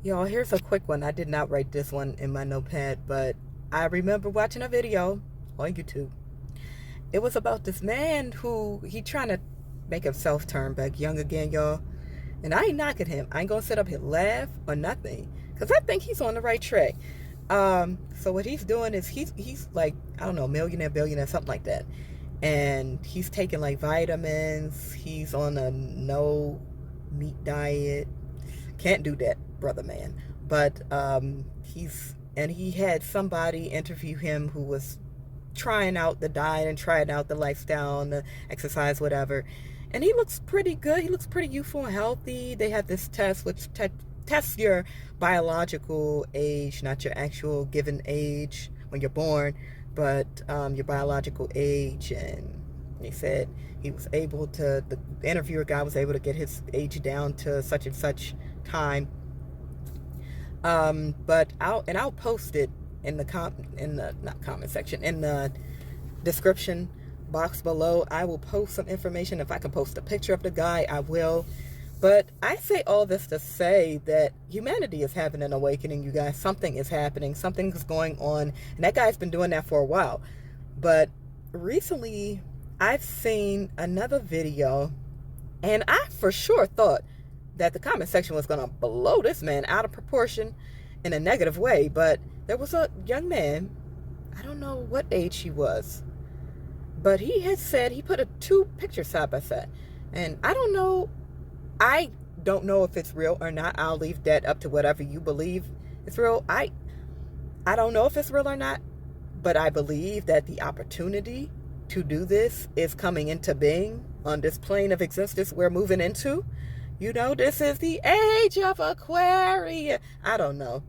Y'all, here's a quick one. I did not write this one in my notepad, but I remember watching a video on YouTube. It was about this man who he trying to make himself turn back young again, y'all. And I ain't knocking him. I ain't gonna sit up here laugh or nothing, cause I think he's on the right track. So what he's doing is he's like, I don't know, millionaire, billionaire, something like that. And he's taking like vitamins. He's on a no meat diet. Can't do that, brother man. But he had somebody interview him who was trying out the diet and trying out the lifestyle and the exercise, whatever. And he looks pretty good. He looks pretty youthful and healthy. They have this test which tests your biological age, not your actual given age when you're born, but your biological age. And he said he was able to, the interviewer guy was able to get his age down to such and such time. But I'll post it in the not comment section, in the description box below. I will post some information. If I can post a picture of the guy, I will. But I say all this to say that humanity is having an awakening, you guys. Something is happening. Something is going on. And that guy's been doing that for a while. But recently, I've seen another video, and I for sure thought that the comment section was going to blow this man out of proportion in a negative way. But there was a young man, I don't know what age he was, but he had said, he put two pictures side by side. And I don't know if it's real or not. I'll leave that up to whatever you believe is real. I don't know if it's real or not, but I believe that the opportunity to do this is coming into being on this plane of existence we're moving into. You know, this is the age of Aquarius. I don't know.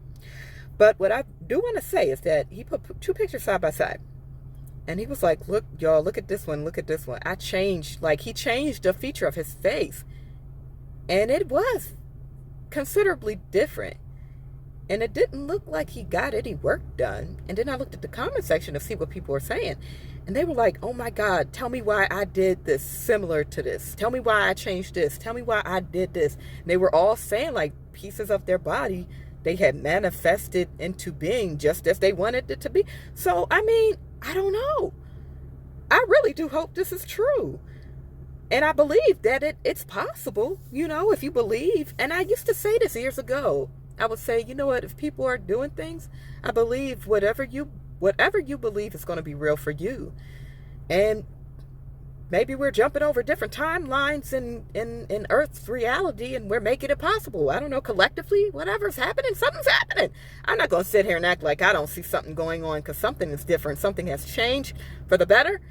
But what I do want to say is that he put two pictures side by side. And he was like, look, y'all, look at this one. Look at this one. He changed a feature of his face. And it was considerably different. And it didn't look like he got any work done. And then I looked at the comment section to see what people were saying. And they were like, oh my God, tell me why I did this similar to this. Tell me why I changed this. Tell me why I did this. And they were all saying like pieces of their body they had manifested into being just as they wanted it to be. So, I mean, I don't know. I really do hope this is true. And I believe that it's possible, you know, if you believe. And I used to say this years ago. I would say, you know what, if people are doing things, I believe whatever you believe is going to be real for you. And maybe we're jumping over different timelines in Earth's reality, and we're making it possible. I don't know, collectively, whatever's happening, something's happening. I'm not going to sit here and act like I don't see something going on, because something is different. Something has changed for the better.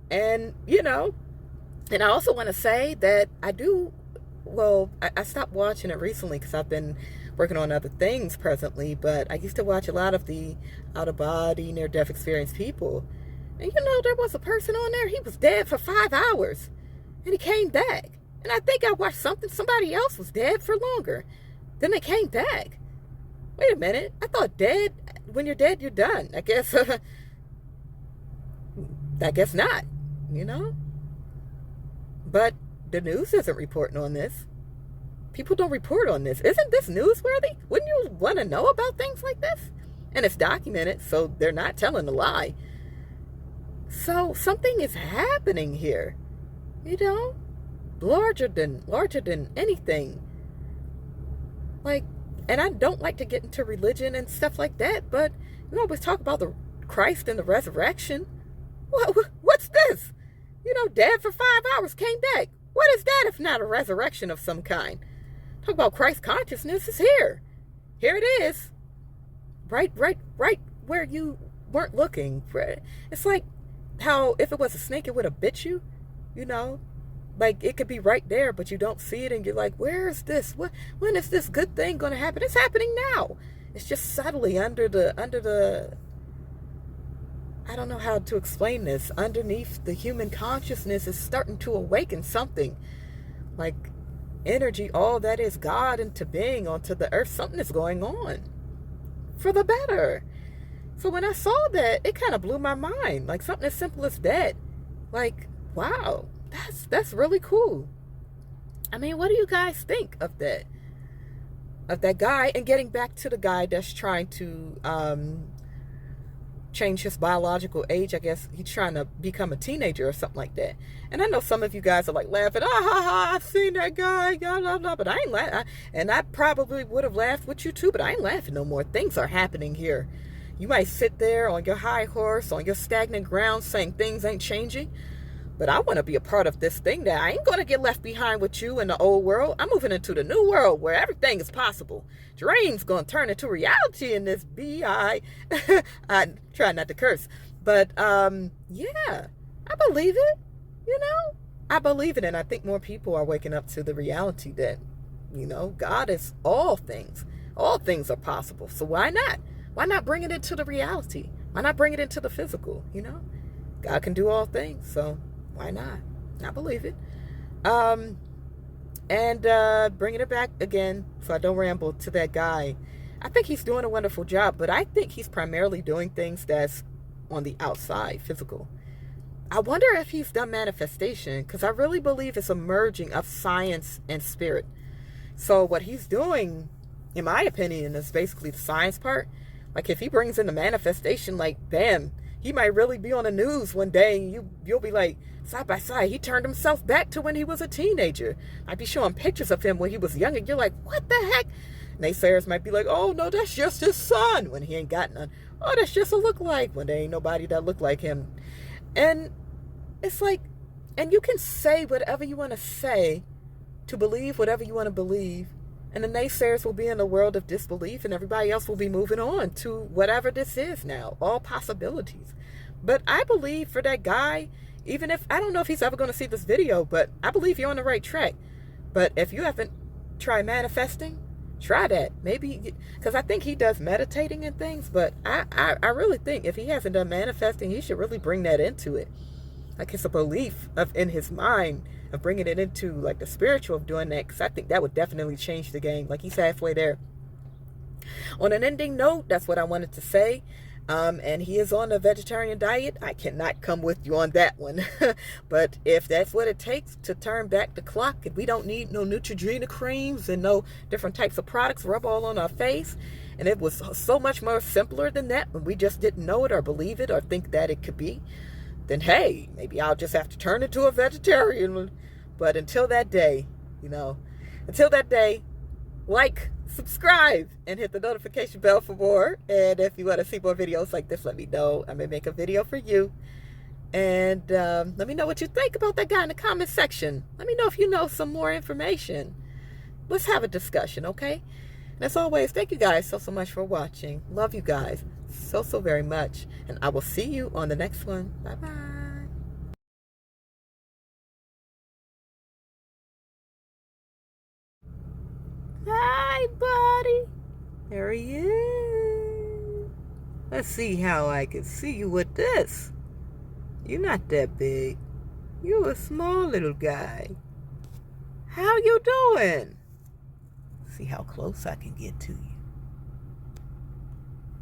And, you know, and I also want to say that I stopped watching it recently because I've been working on other things presently, but I used to watch a lot of the out-of-body, near-death experience people. And you know, there was a person on there, he was dead for 5 hours, and he came back. And I think I watched somebody else was dead for longer. Then they came back. Wait a minute, I thought when you're dead, you're done. I guess not, you know? But the news isn't reporting on this. People don't report on this. Isn't this newsworthy? Wouldn't you want to know about things like this? And it's documented, so they're not telling a lie. So something is happening here, you know, larger than anything. Like, and I don't like to get into religion and stuff like that, but we always talk about the Christ and the resurrection. What's this? You know, dead for 5 hours, came back. What is that if not a resurrection of some kind? Talk about Christ consciousness is here. Here it is. Right where you weren't looking. It's like how if it was a snake, it would have bit you, you know? Like, it could be right there, but you don't see it, and you're like, where is this? When is this good thing going to happen? It's happening now. It's just subtly under the, I don't know how to explain this. Underneath the human consciousness is starting to awaken something. Like, energy, all that is God into being onto the earth. Something is going on for the better. So when I saw that, it kind of blew my mind. Like something as simple as that. Like, wow, that's really cool. I mean, what do you guys think of that? of that guy and getting back to the guy that's trying to change his biological age. I guess he's trying to become a teenager or something like that. And I know some of you guys are like laughing, ah ha ha, I've seen that guy, blah blah blah, but I ain't laughing. And I probably would have laughed with you too, but I ain't laughing no more. Things are happening here. You might sit there on your high horse, on your stagnant ground, saying things ain't changing. But I want to be a part of this thing that I ain't going to get left behind with you in the old world. I'm moving into the new world where everything is possible. Dreams going to turn into reality in this BI. I try not to curse. But, yeah, I believe it. You know, I believe it. And I think more people are waking up to the reality that, you know, God is all things. All things are possible. So why not? Why not bring it into the reality? Why not bring it into the physical, you know? God can do all things, so why not? I believe it. Bringing it back again, so I don't ramble, to that guy. I think he's doing a wonderful job, but I think he's primarily doing things that's on the outside, physical. I wonder if he's done manifestation, because I really believe it's a merging of science and spirit. So what he's doing, in my opinion, is basically the science part. Like if he brings in the manifestation, like bam, he might really be on the news one day, and you'll be like, side by side, he turned himself back to when he was a teenager. I'd be showing pictures of him when he was young, and you're like, what the heck? Naysayers might be like, oh no, that's just his son, when he ain't got none. Oh, that's just a look-like, when there ain't nobody that look like him. And it's like, and you can say whatever you want to say to believe whatever you want to believe, and the naysayers will be in a world of disbelief, and everybody else will be moving on to whatever this is now, all possibilities. But I believe for that guy, even if, I don't know if he's ever going to see this video, but I believe you're on the right track. But if you haven't tried manifesting, try that. Maybe, because I think he does meditating and things, but I really think if he hasn't done manifesting, he should really bring that into it. Like it's a belief in his mind of bringing it into like the spiritual of doing that, because I think that would definitely change the game. Like he's halfway there. On an ending note, that's what I wanted to say. And he is on a vegetarian diet. I cannot come with you on that one. But if that's what it takes to turn back the clock, and we don't need no Neutrogena creams and no different types of products rub all on our face, and it was so much more simpler than that when we just didn't know it or believe it or think that it could be, then hey, maybe I'll just have to turn into a vegetarian. But until that day, you know, until that day, like, subscribe, and hit the notification bell for more. And if you want to see more videos like this, let me know. I may make a video for you. And let me know what you think about that guy in the comment section. Let me know if you know some more information. Let's have a discussion, okay? And as always, thank you guys so much for watching. Love you guys so very much. And I will see you on the next one. Bye-bye. Hi, buddy. There he is. Let's see how I can see you with this. You're not that big. You're a small little guy. How you doing? See how close I can get to you.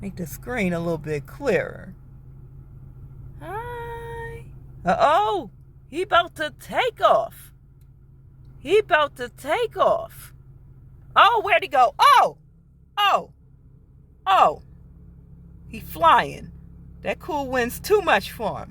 Make the screen a little bit clearer. Hi. Uh-oh. He about to take off. He about to take off. Oh, where'd he go? Oh, he flying. That cool wind's too much for him.